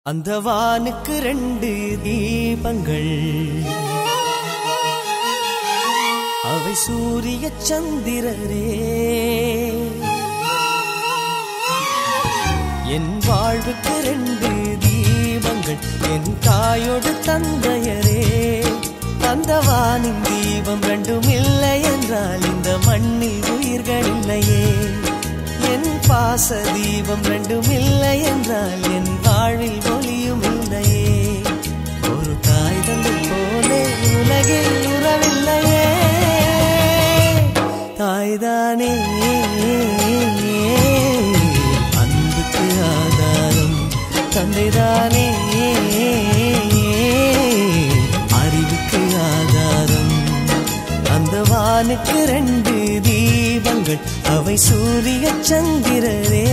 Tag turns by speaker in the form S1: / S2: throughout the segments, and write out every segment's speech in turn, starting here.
S1: அந்த வானுக்கு 2 தீபங்கள், அவை சூரிய சந்திரரே. என் வாழ்வுக்கு 2 தீபங்கள், என் தாயோடு தந்தையரே. அந்த வானின் தீபம் 2ம் இல்லை என்றால் இந்த மண்ணில் உயிர்கள் இல்லையே. என் பாச தீபம் 2ம் இல்லை என்றால் என் வாழ்வில் ஒளியும் இல்லையே. ஒரு தாய் தந்தை போலே உலகில் உறவில்லையே. தாய்தானே அன்புக்கு ஆதாரம், தந்தைதானே அறிவுக்கு ஆதாரம். அந்த வானுக்கு 2 தீபங்கள், அவை சூரிய சந்திரரே.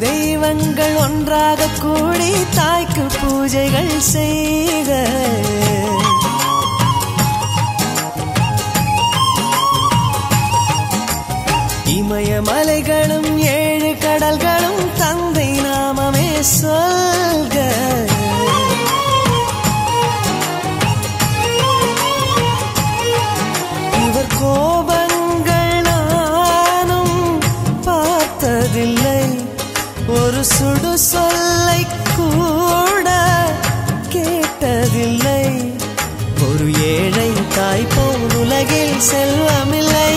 S1: தெய்வங்கள் ஒன்றாக கூடி தாய்க்கு பூஜைகள் செய்க. இமயமலைகளும் 7 கடல்களும் தந்தை நாமமே சொல்க. இவர் கோபங்கள் நானும் பார்த்ததில்லை, ஒரு சுடு சொல்லை கூட கேட்டதில்லை. ஒரு ஏழை தாய் போல் உலகில் செல்வமில்லை.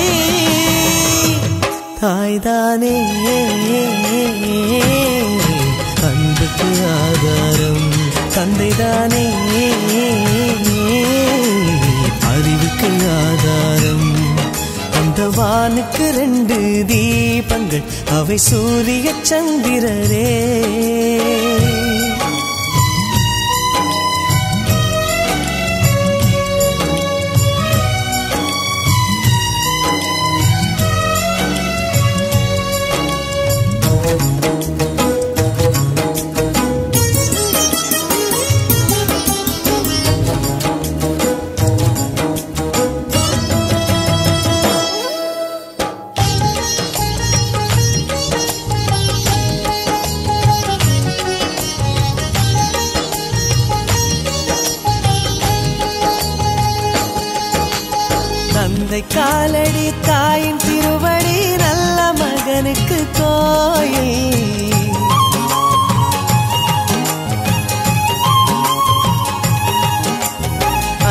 S1: தாய்தானே அன்புக்கு ஆதாரம், தந்தைதானே அறிவுக்கு ஆதாரம். அந்த வானுக்கு 2 தீபங்கள், அவை சூரிய சந்திரரே. தந்தை காலடி தாயின் திருவடி, நல்ல மகனுக்கு கோயில்.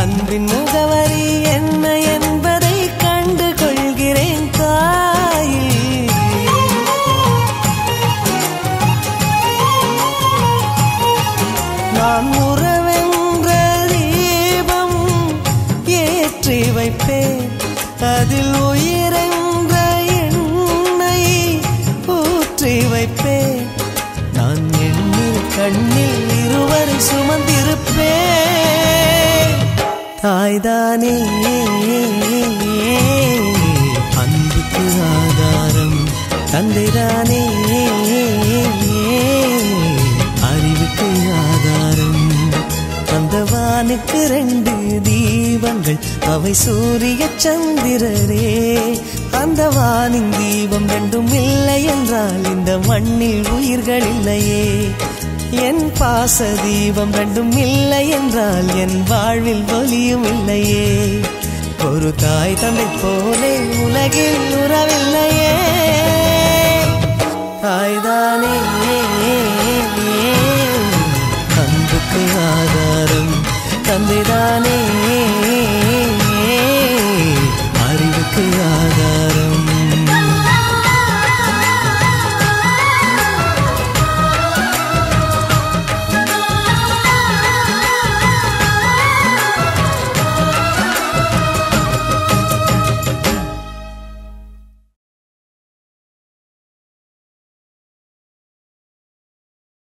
S1: அன்பின் முகவரி என்ன என்பதை கண்டு கொள்கிறேன் தாயில். நான் உறவென்ற தீபம் ஏற்றி வைப்பேன், அதில் உயிரென்ற எண்ணெய் ஊற்றி வைப்பேன். நான் எண்ணில் கண்ணில் இருவரை சுமந்திருப்பேன். தாய்தானே அன்புக்கு ஆதாரம், தந்தைதானே அறிவுக்கு ஆதாரம். அந்த வானுக்கு 2 தீபங்கள், அவை சூரிய சந்திரரே. அந்த வானின் தீபம் 2ம் இல்லை என்றால் இந்த மண்ணில் உயிர்கள் இல்லையே. என் பாச தீபம் 2ம் இல்லை என்றால் என் வாழ்வில் ஒளியும் இல்லையே. ஒரு தாய் தந்தை போலே உலகில் உறவில்லையே. தாய்தானே அன்புக்கு ஆதாரம், தந்தைதானே